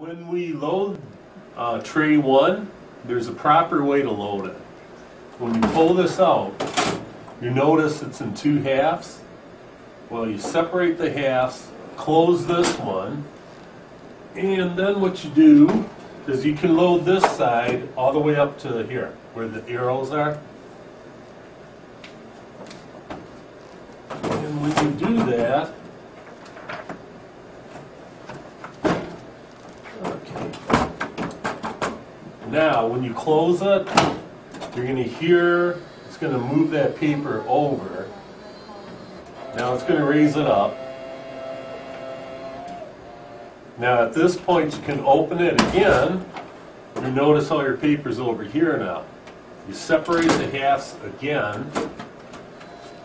When we load tray 1, there's a proper way to load it. When you pull this out, you notice it's in 2 halves. Well, you separate the halves, close this one, and then what you do is you can load this side all the way up to here, where the arrows are. And when you do that, now, when you close it, you're going to hear it's going to move that paper over. Now it's going to raise it up. Now at this point you can open it again. You notice all your paper's over here now. You separate the halves again.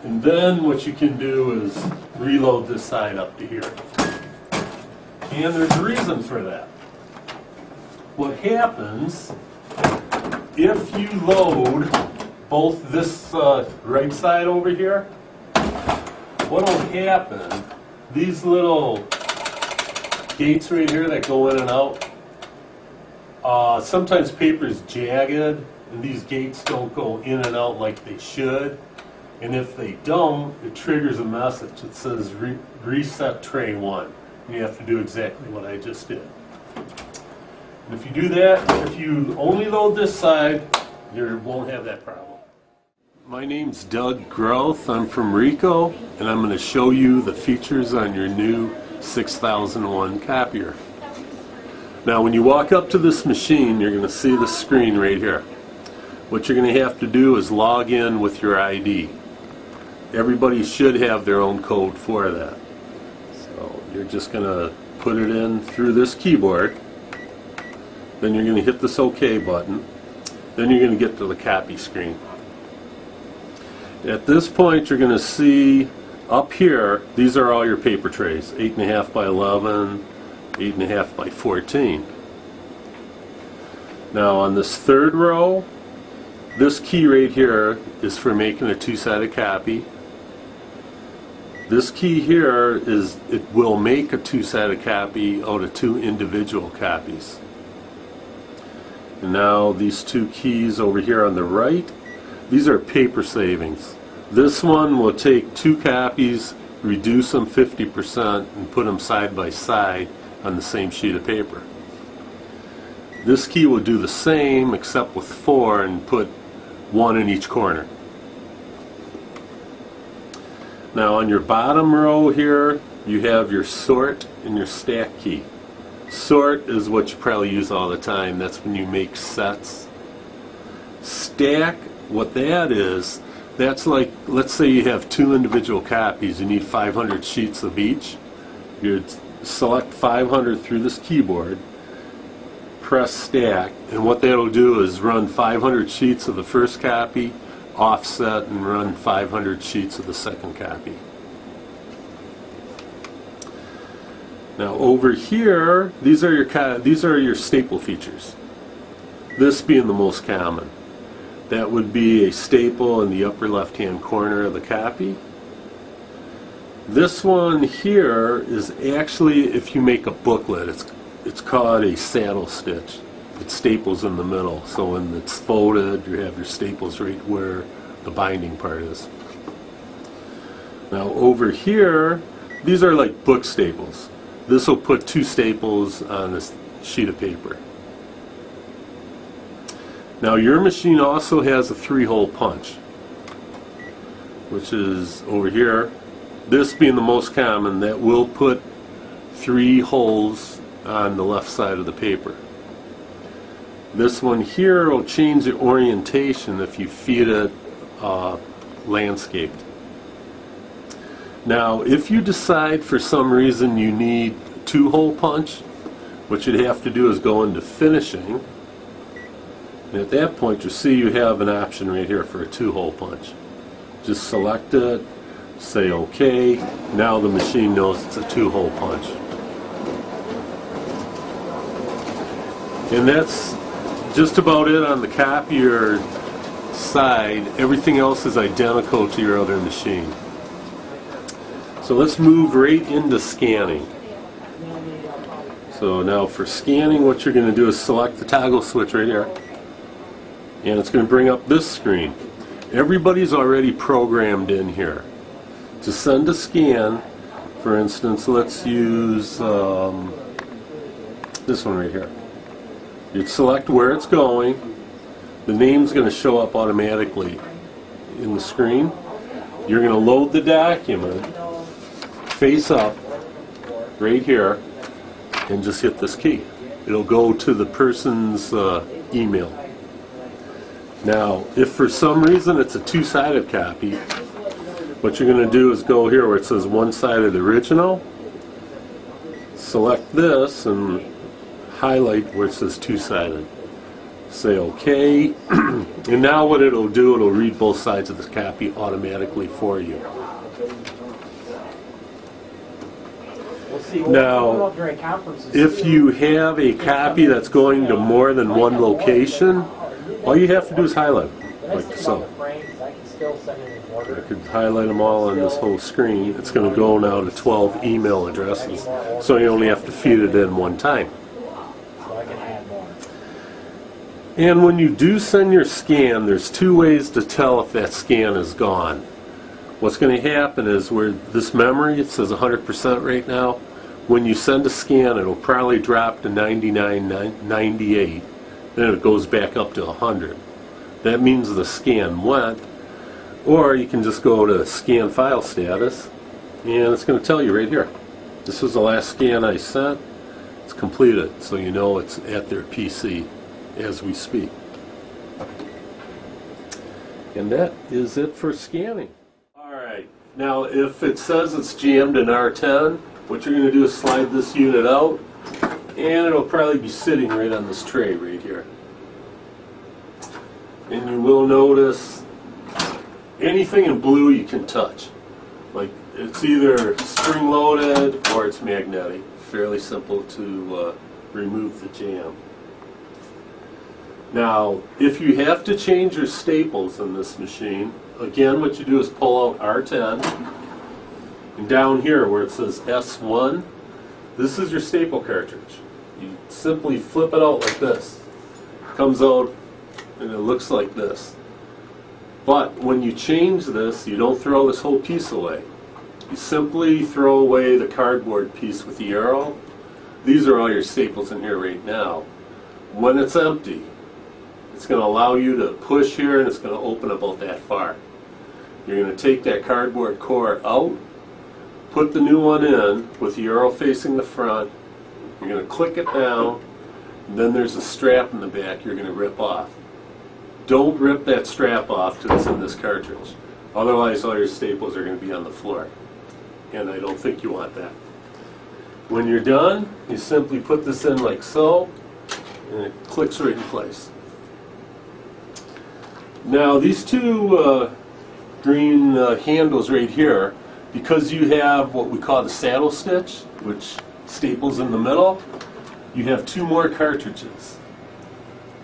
And then what you can do is reload this side up to here. And there's a reason for that. What happens if you load both this right side over here, what will happen, these little gates right here that go in and out, sometimes paper is jagged and these gates don't go in and out like they should. And if they don't, it triggers a message that says reset tray 1. And you have to do exactly what I just did. And if you do that, if you only load this side, you won't have that problem. My name's Doug Groth. I'm from Rico, and I'm going to show you the features on your new 6001 copier. Now, when you walk up to this machine, you're going to see the screen right here. What you're going to have to do is log in with your ID. Everybody should have their own code for that. So you're just going to put it in through this keyboard. Then you're going to hit this OK button. Then you're going to get to the copy screen. At this point, you're going to see up here, these are all your paper trays, 8.5 by 11, 8.5 by 14. Now on this third row, this key right here is for making a two-sided copy. This key here is, it will make a two-sided copy out of 2 individual copies. And now these 2 keys over here on the right, these are paper savings. This one will take 2 copies, reduce them 50%, and put them side by side on the same sheet of paper. This key will do the same except with 4 and put 1 in each corner. Now on your bottom row here, you have your sort and your stack key. Sort is what you probably use all the time. That's when you make sets. Stack, what that is, that's like, let's say you have 2 individual copies. You need 500 sheets of each. You'd select 500 through this keyboard, press stack, and what that'll do is run 500 sheets of the first copy, offset, and run 500 sheets of the second copy. Now over here, these are your staple features. This being the most common. That would be a staple in the upper left-hand corner of the copy. This one here is actually, if you make a booklet, it's called a saddle stitch. It staples in the middle, so when it's folded, you have your staples right where the binding part is. Now over here, these are like book staples. This will put 2 staples on a sheet of paper. Now your machine also has a 3-hole punch, which is over here. This being the most common, that will put 3 holes on the left side of the paper. This one here will change the orientation if you feed it landscaped. Now if you decide for some reason you need 2-hole punch, what you'd have to do is go into finishing, and at that point you see you have an option right here for a 2-hole punch. Just select it, say OK. Now the machine knows it's a 2-hole punch. And that's just about it on the copier side. Everything else is identical to your other machine. So let's move right into scanning. So now for scanning, what you're going to do is select the toggle switch right here, and it's going to bring up this screen. Everybody's already programmed in here. To send a scan, for instance, let's use this one right here. You'd select where it's going. The name's going to show up automatically in the screen. You're going to load the document face up right here and just hit this key. It'll go to the person's email. Now, if for some reason it's a two-sided copy, what you're going to do is go here where it says one-sided original, select this and highlight where it says two-sided. Say OK, and now what it'll do, it'll read both sides of the copy automatically for you. Now, if you have a copy that's going to more than one location, all you have to do is highlight them, like so. I could highlight them all on this whole screen. It's going to go now to 12 email addresses, so you only have to feed it in one time. And when you do send your scan, there's two ways to tell if that scan is gone. What's going to happen is where this memory, it says 100% right now, when you send a scan, it'll probably drop to 99, 98, then it goes back up to 100. That means the scan went. Or you can just go to scan file status, and it's going to tell you right here. This was the last scan I sent. It's completed, so you know it's at their PC as we speak. And that is it for scanning. Alright, now if it says it's jammed in R10, what you're going to do is slide this unit out, and it'll probably be sitting right on this tray right here. And you will notice anything in blue you can touch. Like, it's either spring loaded or it's magnetic. Fairly simple to remove the jam. Now, if you have to change your staples in this machine, again what you do is pull out R10, and down here where it says S1, this is your staple cartridge. You simply flip it out like this. It comes out and it looks like this. But when you change this, you don't throw this whole piece away. You simply throw away the cardboard piece with the arrow. These are all your staples in here right now. When it's empty, it's going to allow you to push here and it's going to open about that far. You're going to take that cardboard core out, put the new one in with the arrow facing the front. You're going to click it down, and then there's a strap in the back you're going to rip off. Don't rip that strap off till it's in this cartridge. Otherwise all your staples are going to be on the floor. And I don't think you want that. When you're done, you simply put this in like so, and it clicks right in place. Now these two green handles right here, because you have what we call the saddle stitch, which staples in the middle, you have two more cartridges.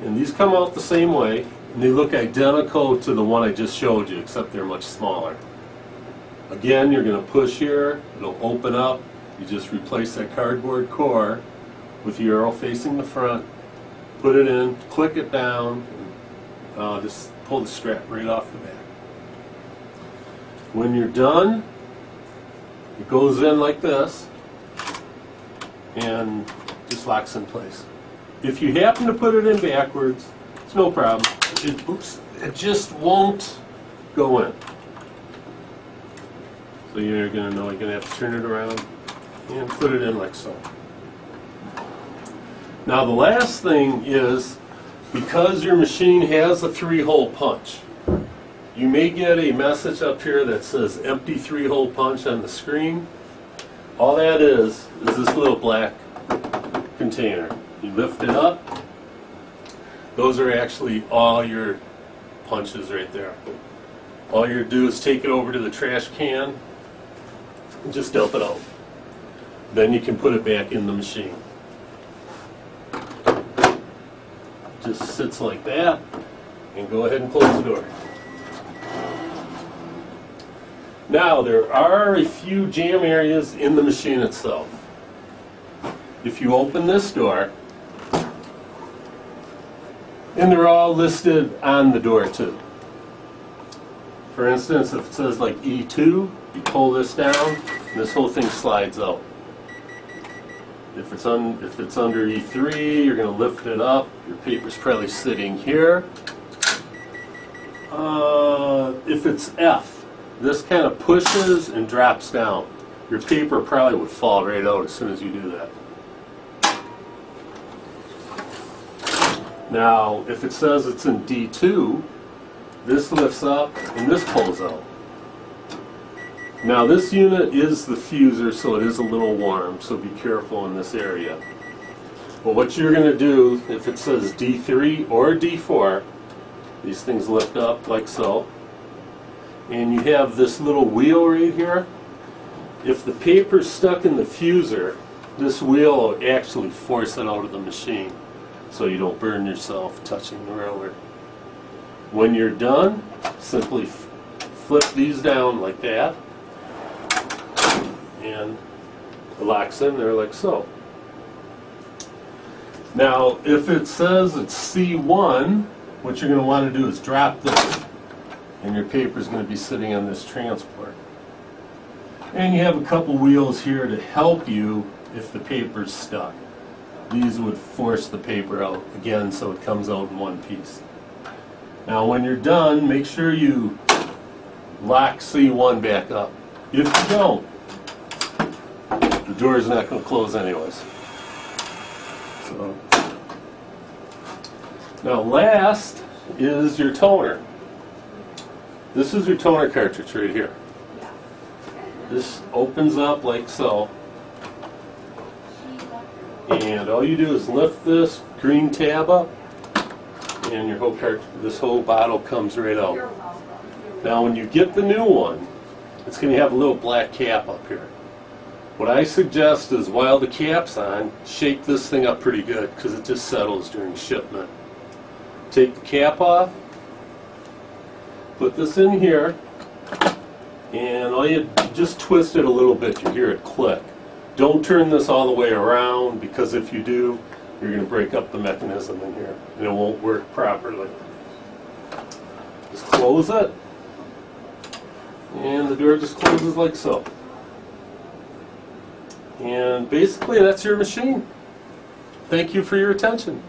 And these come out the same way. And they look identical to the one I just showed you, except they're much smaller. Again, you're going to push here, it'll open up, you just replace that cardboard core with the arrow facing the front, put it in, click it down, and just pull the strap right off the back. When you're done, it goes in like this, and just locks in place. If you happen to put it in backwards, it's no problem. It just won't go in. So you're going to know you're going to have to turn it around and put it in like so. Now the last thing is, because your machine has a 3-hole punch, you may get a message up here that says empty 3-hole punch on the screen. All that is this little black container. You lift it up. Those are actually all your punches right there. All you do is take it over to the trash can and just dump it out. Then you can put it back in the machine. Just sits like that, and go ahead and close the door. Now there are a few jam areas in the machine itself. if you open this door, and they're all listed on the door too. For instance, if it says like E2, you pull this down, and this whole thing slides out. If it's under E3, you're going to lift it up. Your paper's probably sitting here. If it's F, this kind of pushes and drops down. Your paper probably would fall right out as soon as you do that. Now, if it says it's in D2, this lifts up and this pulls out. Now this unit is the fuser, so it is a little warm, so be careful in this area. But what you're going to do, if it says D3 or D4, these things lift up like so. And you have this little wheel right here. If the paper's stuck in the fuser, this wheel will actually force it out of the machine, so you don't burn yourself touching the roller. When you're done, simply flip these down like that, and it locks in there like so. Now, if it says it's C1, what you're going to want to do is drop this, and your paper is going to be sitting on this transport. And you have a couple wheels here to help you if the paper's stuck. These would force the paper out again so it comes out in one piece. Now when you're done, make sure you lock C1 back up. If you don't, the door is not going to close anyways. So, now last is your toner. This is your toner cartridge right here. This opens up like so. And all you do is lift this green tab up, and your whole this whole bottle comes right out. Now when you get the new one, it's going to have a little black cap up here. What I suggest is while the cap's on, shake this thing up pretty good because it just settles during shipment. Take the cap off, put this in here, and all you just twist it a little bit, you hear it click. Don't turn this all the way around, because if you do, you're going to break up the mechanism in here and it won't work properly. Just close it, and the door just closes like so. And basically that's your machine. Thank you for your attention.